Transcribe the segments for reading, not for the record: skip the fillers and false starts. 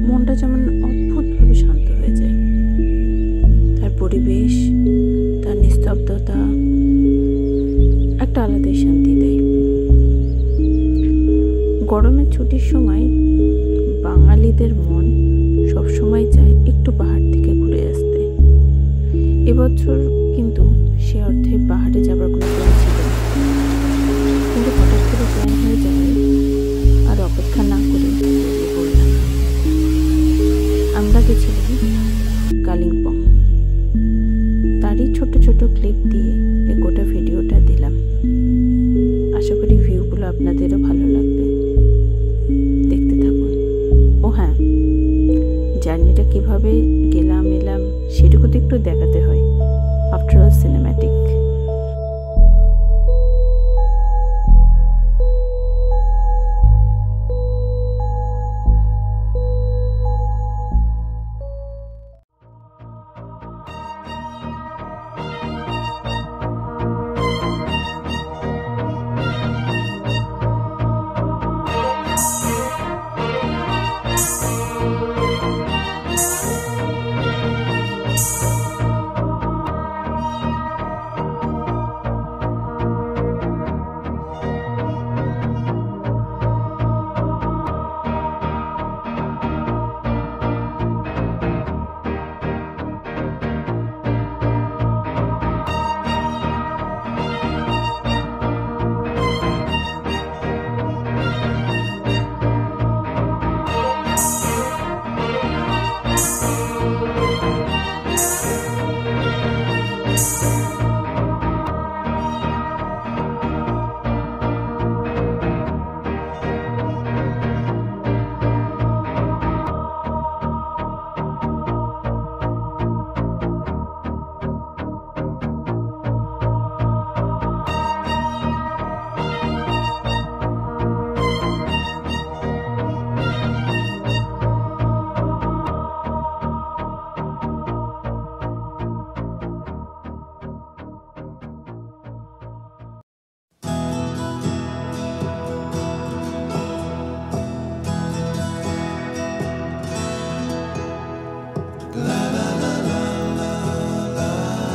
মনটা যেমন অদ্ভুতভাবে শান্ত হয়ে যায়। তার পরিবেশ, তার নিস্তব্ধতা একটা আলাদাই শান্তি দেয়। গরমের ছুটির সময় বাঙালিদের মন সবসময় চায় একটু পাহাড় থেকে ঘুরে আসতে। এবছর কিন্তু সে অর্থে পাহাড়ে যাবার কোনো প্ল্যান ছিল না, কিন্তু হঠাৎ করে প্ল্যান হয়ে যাওয়ায় আর অপেক্ষা না করে বেরিয়ে পড়লাম। আমরা গেছিলাম কালিম্পং। তারই ছোট ছোট ক্লিপ দিয়ে এই গোটা ভিডিওটা দিলাম। আশা করি ভিউগুলো আপনাদেরও ভালো লাগবে, দেখতে থাকুন। ও হ্যাঁ, জার্নিটা কিভাবে গেলাম এলাম সেটুকু তো একটু দেখাতে হয়, আফটার অল সিনেম্যাটিক।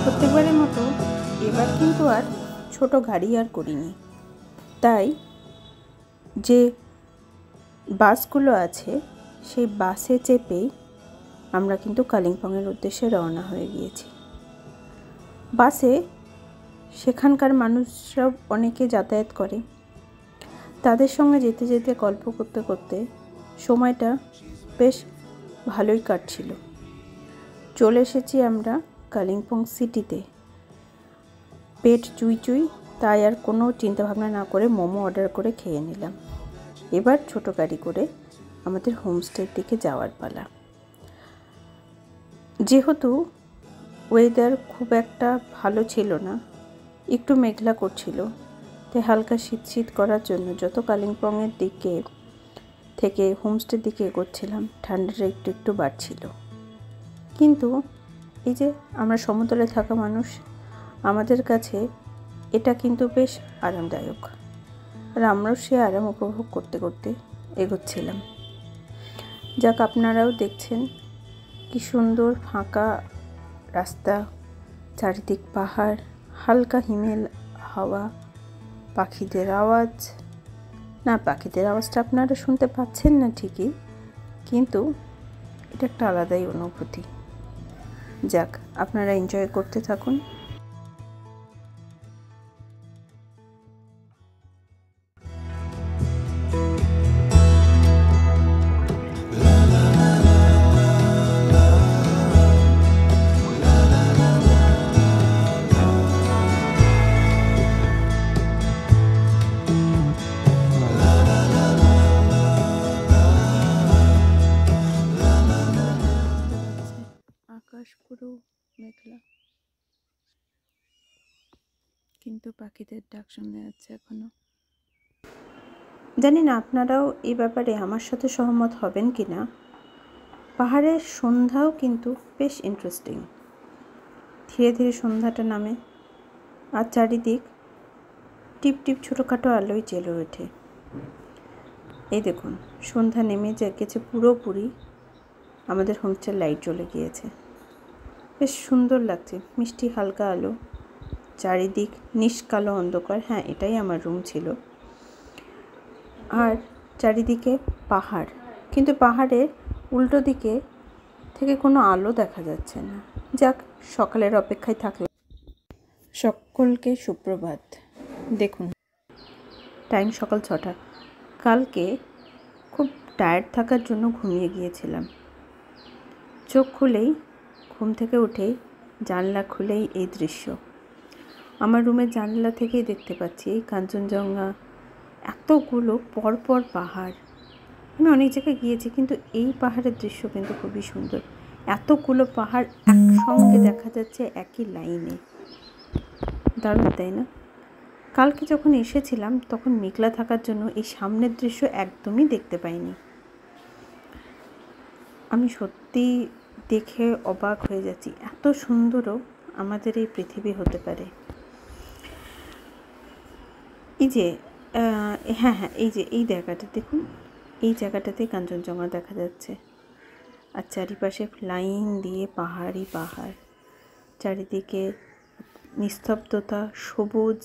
প্রত্যেকবারের মতো এবার কিন্তু আর ছোট গাড়ি আর করিনি, তাই যে বাসগুলো আছে সেই বাসে চেপেই আমরা কিন্তু কালিম্পংয়ের উদ্দেশ্যে রওনা হয়ে গিয়েছি। বাসে সেখানকার মানুষরা অনেকে যাতায়াত করে, তাদের সঙ্গে যেতে যেতে গল্প করতে করতে সময়টা বেশ ভালোই কাটছিল। চলে এসেছি আমরা কালিম্পং সিটিতে। পেট চুই চুই, তাই আর কোনো চিন্তাভাবনা না করে মোমো অর্ডার করে খেয়ে নিলাম। এবার ছোট গাড়ি করে আমাদের হোমস্টের দিকে যাওয়ার পালা। যেহেতু ওয়েদার খুব একটা ভালো ছিল না, একটু মেঘলা করছিল, তাই হালকা শীত শীত করার জন্য যত কালিম্পংয়ের দিকে থেকে হোমস্টের দিকে এগোচ্ছিলাম ঠান্ডাটা একটু একটু বাড়ছিল। কিন্তু এই যে আমরা সমতলে থাকা মানুষ, আমাদের কাছে এটা কিন্তু বেশ আরামদায়ক, আর আমরাও সে আরাম উপভোগ করতে করতে এগোচ্ছিলাম। যাক, আপনারাও দেখছেন কি সুন্দর ফাঁকা রাস্তা, চারিদিক পাহাড়, হালকা হিমেল হাওয়া, পাখিদের আওয়াজ। না, পাখিদের আওয়াজটা আপনারা শুনতে পাচ্ছেন না ঠিকই, কিন্তু এটা একটা আলাদাই অনুভূতি। যাক, আপনারা এনজয় করতে থাকুন। আকাশ পুরো মেঘলা, কিন্তু পাখিদের ডাক শোনা যাচ্ছে এখনো। জানি না আপনারাও এই ব্যাপারে আমার সাথে সহমত হবেন কি না। পাহাড়ের সন্ধ্যাও কিন্তু বেশ ইন্টারেস্টিং। ধীরে ধীরে সন্ধ্যাটা নামে আর চারিদিক টিপ টিপ ছোটোখাটো আলোয় জ্বলে ওঠে। এই দেখুন, সন্ধ্যা নেমে গেছে পুরোপুরি, আমাদের হোমস্টের লাইট জ্বলে গিয়েছে। বেশ সুন্দর লাগছে, মিষ্টি হালকা আলো, চারিদিক নিষ্কালো অন্ধকার। হ্যাঁ, এটাই আমার রুম ছিল। আর চারিদিকে পাহাড়, কিন্তু পাহাড়ের উল্টো দিকে থেকে কোনো আলো দেখা যাচ্ছে না। যাক, সকালের অপেক্ষায় থাকলাম। সকলকে সুপ্রভাত। দেখুন, টাইম সকাল 6টা। কালকে খুব টায়ার্ড থাকার জন্য ঘুমিয়ে গিয়েছিলাম। চোখ খুলেই, ঘুম থেকে উঠেই, জানলা খুলেই এই দৃশ্য। আমার রুমের জানলা থেকেই দেখতে পাচ্ছি এই কাঞ্চনজঙ্ঘা, এতগুলো পরপর পাহাড়। আমি অনেক জায়গায় গিয়েছি, কিন্তু এই পাহাড়ের দৃশ্য কিন্তু খুবই সুন্দর। এতগুলো পাহাড় একসঙ্গে দেখা যাচ্ছে একই লাইনে, দারুণ তাই না? কালকে যখন এসেছিলাম তখন মেঘলা থাকার জন্য এই সামনের দৃশ্য একদমই দেখতে পাইনি। আমি সত্যি দেখে অবাক হয়ে যাচ্ছি, এত সুন্দরও আমাদের এই পৃথিবী হতে পারে। এই যে হ্যাঁ, এই যে এই জায়গাটা দেখুন, এই জায়গাটাতে কাঞ্চনজঙ্ঘা দেখা যাচ্ছে। আর চারিপাশে লাইন দিয়ে পাহাড়ই পাহাড়, চারিদিকে নিস্তব্ধতা, সবুজ,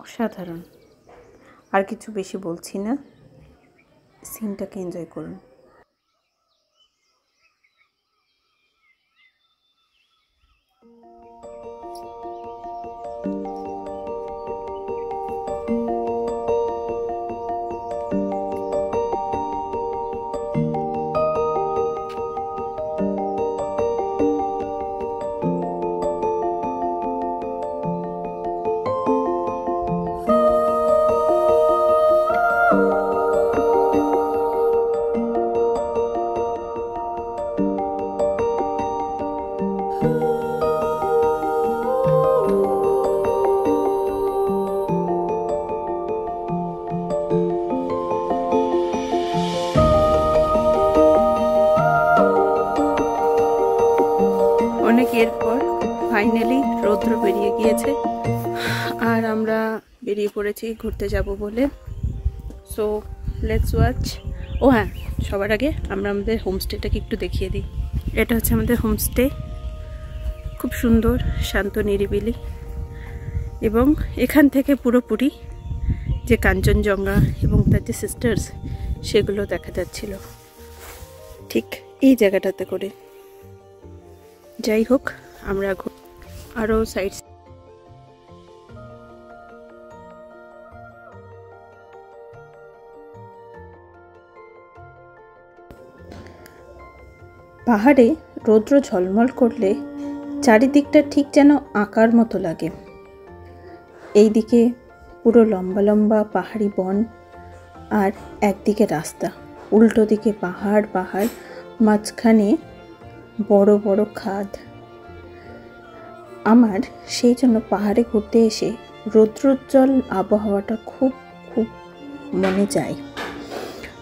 অসাধারণ। আর কিছু বেশি বলছি না, সিনটাকে এনজয় করুন। অনেক এরপর ফাইনালি রৌদ্র বেরিয়ে গিয়েছে আর আমরা বেরিয়ে পড়েছি ঘুরতে যাব বলে। So let's watch. ও হ্যাঁ, সবার আগে আমরা আমাদের হোমস্টেটাকে একটু দেখিয়ে দিই। এটা হচ্ছে আমাদের হোমস্টে, খুব সুন্দর, শান্ত, নিরিবিলি, এবং এখান থেকে পুরোপুরি যে কাঞ্চনজঙ্ঘা এবং তার যে সিস্টার্স সেগুলো দেখা যাচ্ছিল ঠিক এই জায়গাটাতে করে। যাই হোক, আমরা আরও সাইড পাহাড়ে রৌদ্র ঝলমল করলে চারিদিকটা ঠিক যেন আঁকার মতো লাগে। এইদিকে পুরো লম্বা লম্বা পাহাড়ি বন, আর একদিকে রাস্তা, উল্টো দিকে পাহাড় পাহাড়, মাঝখানে বড় বড় খাদ। আমার সেই জন্য পাহাড়ে ঘুরতে এসে রৌদ্রোজ্জ্বল আবহাওয়াটা খুব খুব মনে যায়।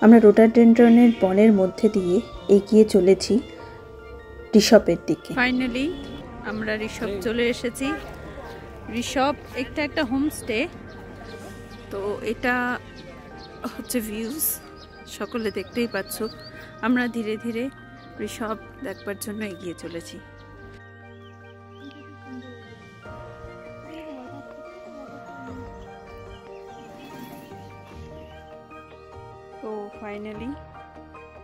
আমরা রোডোডেনড্রনের বনের মধ্যে দিয়ে এগিয়ে চলেছি ঋষভের দিকে। ফাইনালি আমরা ঋষভ চলে এসেছি। ঋষভ একটা হোমস্টে, তো এটা হচ্ছে ভিউজ, সকলে দেখতেই পাচ্ছ। আমরা ধীরে ধীরে ঋষভ দেখবার জন্য এগিয়ে চলেছি। তো ফাইনালি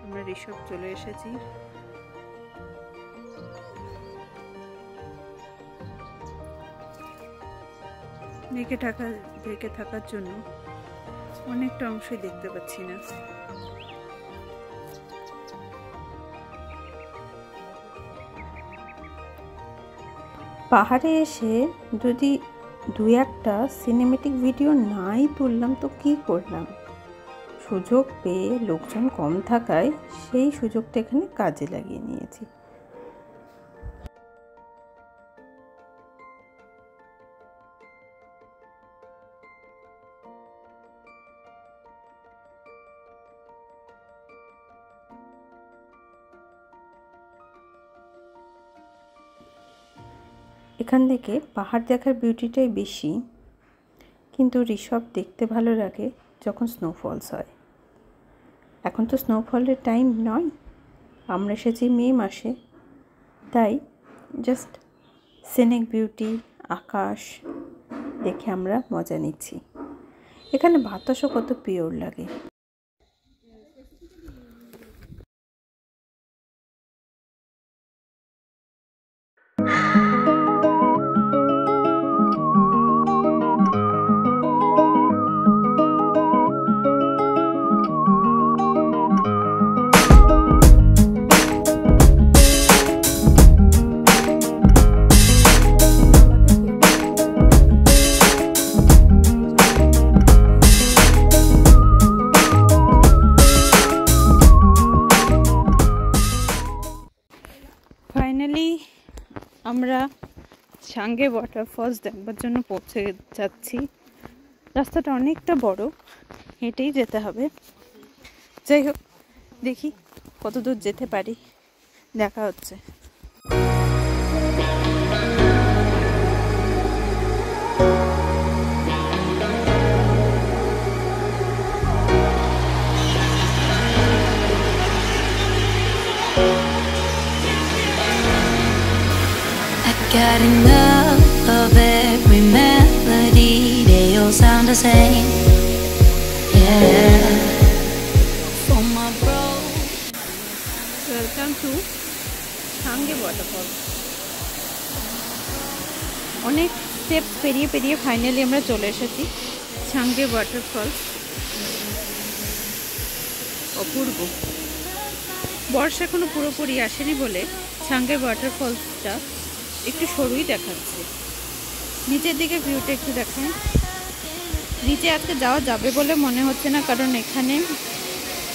আমরা ঋষভ চলে এসেছি। ঢেকে থাকার জন্য অনেকটা অংশই দেখতে পাচ্ছি না। পাহাড়ে এসে যদি দু একটা সিনেমেটিক ভিডিও নাই তুললাম তো কি করলাম। সুযোগ পেয়ে, লোকজন কম থাকায় সেই সুযোগটা এখানে কাজে লাগিয়ে নিয়েছি। এখান থেকে পাহাড় দেখার বিউটিটাই বেশি, কিন্তু ঋষভ দেখতে ভালো লাগে যখন স্নোফলস হয়। এখন তো স্নোফলের টাইম নয়, আমরা এসেছি মে মাসে, তাই জাস্ট সিনিক বিউটি, আকাশ দেখে আমরা মজা নিচ্ছি। এখানে বাতাসও কত পিওর লাগে। ফাইনালি আমরা সাঙ্গে ওয়াটারফলস দেখবার জন্য পৌঁছে যাচ্ছি। রাস্তাটা অনেকটা বড়, হেঁটেই যেতে হবে। যাই হোক, দেখি কত দূর যেতে পারি। দেখা হচ্ছে। Got enough of every melody, they all sound the same. Yeah. For my bro. Welcome to Sange waterfall. অনেক স্টেপ পেরিয়ে পেরিয়ে ফাইনালি আমরা চলে এসেছি সাঙ্গে ওয়াটারফল। অপূর্ব। বর্ষা এখনো পুরোপুরি আসেনি বলে সাঙ্গে ওয়াটারফলসটা একটু সরুই দেখাচ্ছে। নিচের দিকে ভিউটা একটু দেখায়। নিচে আজকে যাওয়া যাবে বলে মনে হচ্ছে না, কারণ এখানে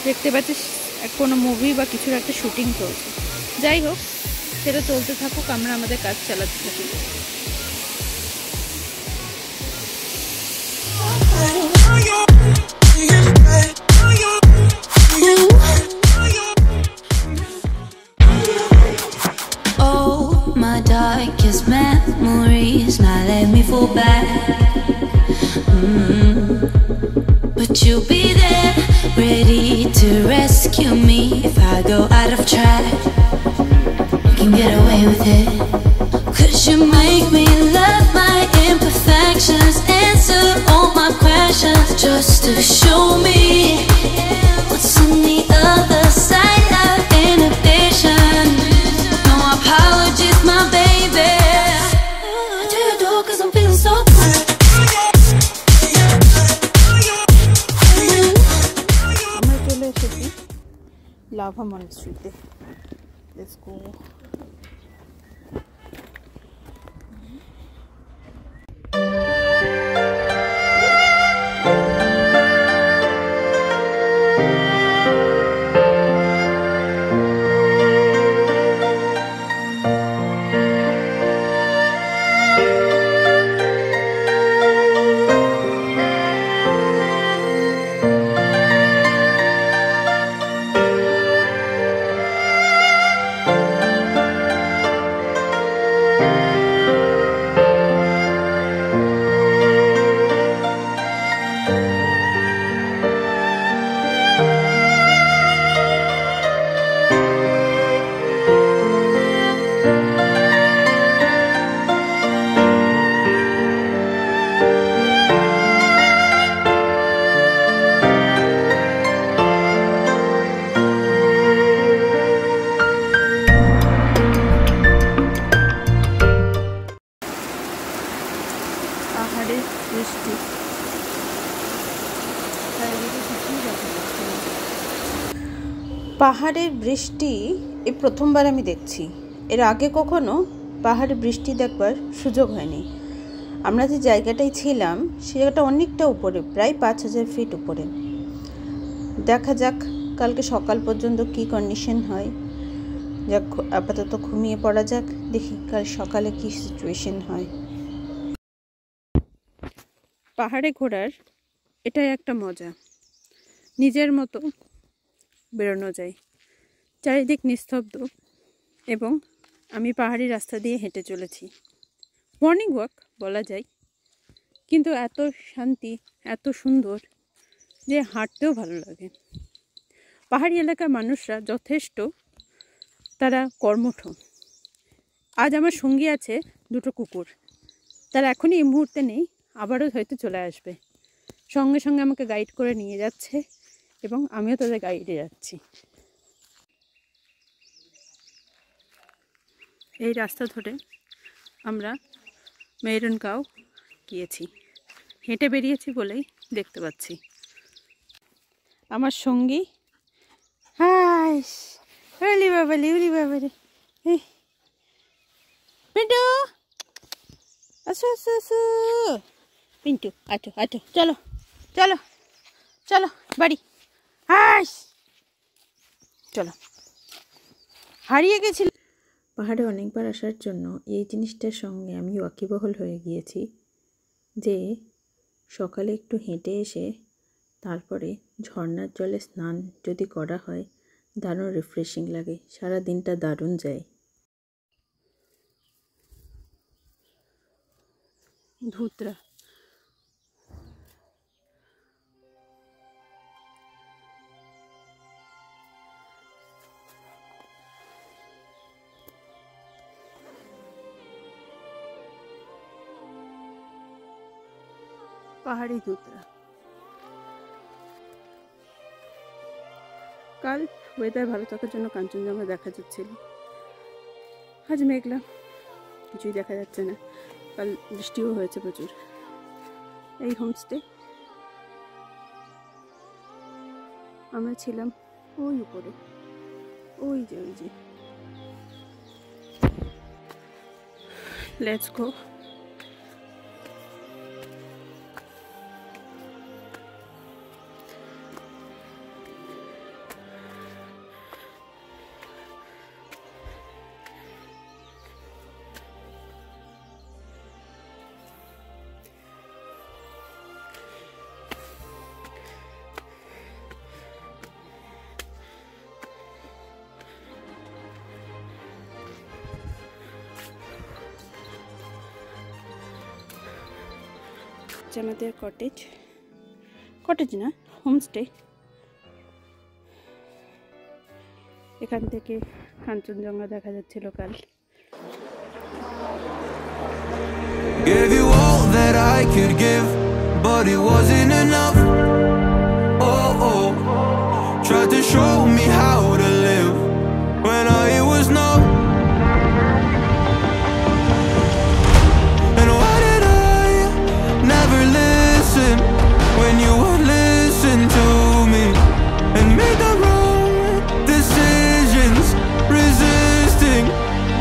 দেখতে পাচ্ছি কোনো মুভি বা কিছুর একটা শুটিং চলছে। যাই হোক, সেটা চলতে থাকুক, আমরা আমাদের কাজ চালাতে থাকি। My darkest memories now let me fall back. But you'll be there, ready to rescue me if I go out of track. You can get away with it, 'cause you make me love my imperfections, answer all my questions, just to show me what's on the other side of inhibition. No apologies, my baby. I do it all 'cause I'm feeling so good. আমরা চলে এসেছি lava মনেস্ট্রিতে। Let's go. পাহাড়ের বৃষ্টি, পাহাড়ের বৃষ্টি এই প্রথমবার আমি দেখছি। এর আগে কখনো পাহাড়ে বৃষ্টি দেখবার সুযোগ হয়নি। আমরা যে জায়গাটায় ছিলাম সে জায়গাটা অনেকটা উপরে, প্রায় 5000 ফিট উপরে। দেখা যাক কালকে সকাল পর্যন্ত কি কন্ডিশন হয়। যাক, আপাতত ঘুমিয়ে পড়া যাক, দেখি কাল সকালে কি সিচুয়েশন হয়। পাহাড়ে ঘোরার এটাই একটা মজা, নিজের মতো বেরোনো যায়। চারিদিক নিস্তব্ধ এবং আমি পাহাড়ি রাস্তা দিয়ে হেঁটে চলেছি। মর্নিং ওয়াক বলা যায়, কিন্তু এত শান্তি, এত সুন্দর যে হাঁটতেও ভালো লাগে। পাহাড়ি এলাকার মানুষরা যথেষ্ট তারা কর্মঠ। আজ আমার সঙ্গী আছে দুটো কুকুর, তারা এখনই এই মুহূর্তে নেই, আবারও হয়তো চলে আসবে। সঙ্গে সঙ্গে আমাকে গাইড করে নিয়ে যাচ্ছে এবং আমিও তাদের গাইডে যাচ্ছি। এই রাস্তা ধরে আমরা মেরুনগাঁও গিয়েছি, হেঁটে বেরিয়েছি বলেই দেখতে পাচ্ছি। আমার সঙ্গী হাই উলি বাবালি পিন্টু, আসো আসো আসো পিন্টু, আছো আছো, চলো চলো চলো বাড়ি, হাস চলো। হারিয়ে গেছিল। পাহাড়ে অনেকবার আসার জন্য এই জিনিসটার সঙ্গে আমি ওয়াকিবহল হয়ে গিয়েছি যে সকালে একটু হেঁটে এসে তারপরে ঝর্ণার জলে স্নান যদি করা হয় দারুণ রিফ্রেশিং লাগে, সারা দিনটা দারুণ যায়। ধুতরা পাহাড়ি ধুতরা। কাল ওয়েদার ভালো থাকার জন্য কাঞ্চনজঙ্ঘা দেখা যাচ্ছিল, আজ মেঘলা, কিছুই দেখা যাচ্ছে না। কাল বৃষ্টিও হয়েছে প্রচুর। এই হোমস্টে আমরা ছিলাম ওই উপরে, ওই যে লেটস গো। আমাদের কটেজ না, হোমস্টে। এখান থেকে কাঞ্চনজঙ্ঘা দেখা যাচ্ছিল কাল। Gave you all that I could give, but it wasn't enough. Oh, tried to show me how to live when I was numb. And why did I never listen when you would listen to me and make the wrong decisions, resisting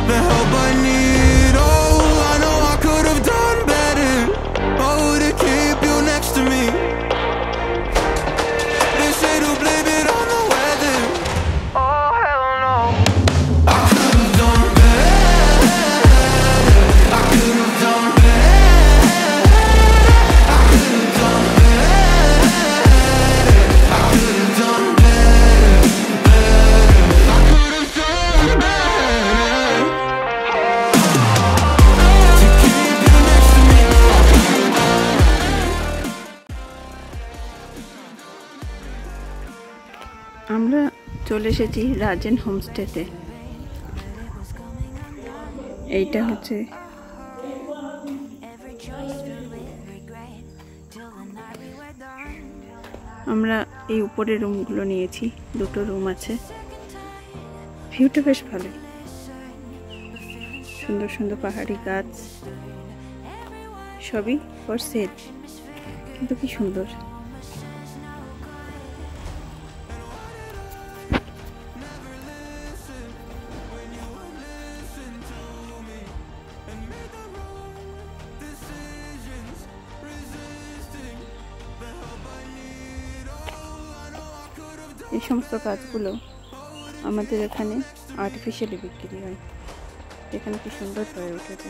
the help I need. Oh, I know I could have done better, oh, to keep you next to me. They say to blame it on the weather, oh hell no. I could have done better, I could have done better, I could have done better, I could have done better, I could have done better to keep you next to me. আমরা চলে এসেছি রাজেন হোমস্টেতে। এইটা হচ্ছে আমরা এই উপরের রুমগুলো নিয়েছি, দুটো রুম আছে। ভিউটা বেশ ভালো, সুন্দর সুন্দর পাহাড়ি গাছ, সবই ফর সেল, কিন্তু কি সুন্দর। এই সমস্ত গাছগুলো আমাদের এখানে আর্টিফিশিয়ালি বিক্রি হয়। এখানে কি সুন্দর হয়ে উঠেছে।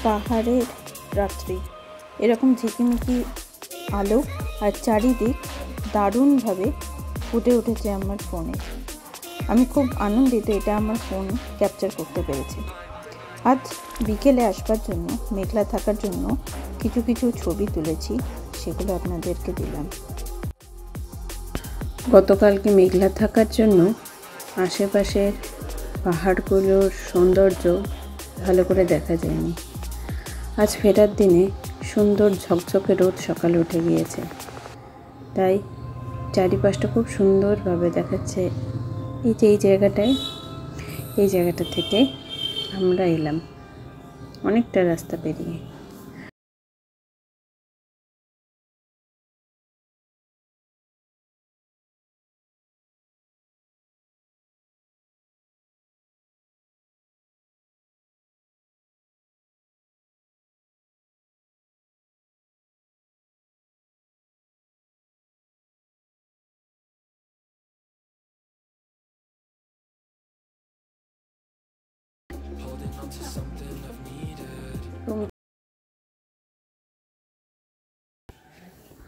পাহাড়ের রাত্রি, এরকম ঝিকিমিকি আলো আর চারিদিক দারুণভাবে ফুটে উঠেছে আমার ফোনে। আমি খুব আনন্দিত এটা আমার ফোন ক্যাপচার করতে পেরেছে। আজ বিকেলে আসবার জন্য, মেঘলা থাকার জন্য কিছু কিছু ছবি তুলেছি, সেগুলো আপনাদেরকে দিলাম। গতকালকে মেঘলা থাকার জন্য আশেপাশের পাহাড়গুলোর সৌন্দর্য ভালো করে দেখা যায়নি। আজ ফেরার দিনে সুন্দর ঝকঝকে রোদ সকালে উঠে গিয়েছে, তাই চারিপাশটা খুব সুন্দরভাবে দেখাচ্ছে। এই যে এই জায়গাটা থেকে আমরা এলাম অনেকটা রাস্তা পেরিয়ে।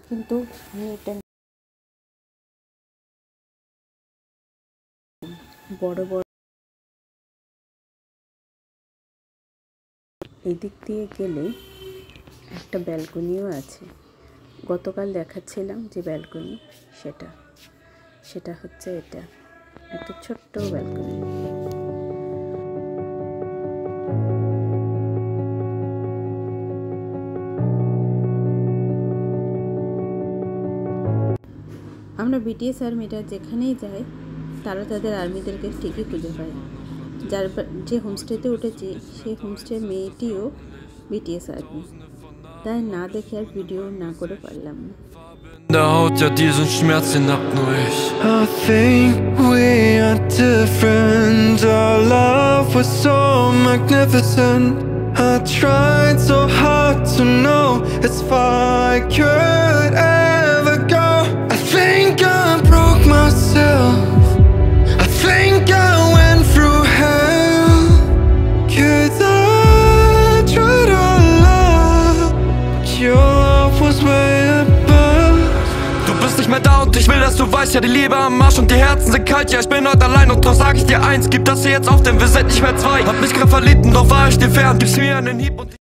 কিন্তু আমি এটা বড় বড় এদিক দিয়ে গেলে একটা ব্যালকনিও আছে। গতকাল দেখাচ্ছিলাম যে ব্যালকনি, সেটা হচ্ছে এটা, একটা ছোট্ট ব্যালকনি। আমরা বিটিএস আর্মিরা যেখানেই যাই তারা তাদের আর্মিদেরকে ঠিকই খুঁজে পায়। যে হোমস্টেতে উঠেছি সেই হোমস্টের মেয়েটিও বিটিএস আর্মি, তাই না দেখে আর ভিডিও না করে পারলাম না। Da haut ja diesen Schmerz hinab, nur ich. I think we are different. Our love was so magnificent. I tried so hard to know as far I could ever go. I think I broke myself. I think I went through hell. 'Cause I tried our love, but your love was way above. Du bist nicht mehr da und ich will, dass du weißt, ja die Liebe am Arsch und die Herzen sind kalt. Ja, ich bin heute allein und doch sag ich dir eins, gib das hier jetzt auf, denn wir sind nicht mehr zwei. Hab mich grad verliebt und doch war ich dir fern. Gib's mir einen Hieb und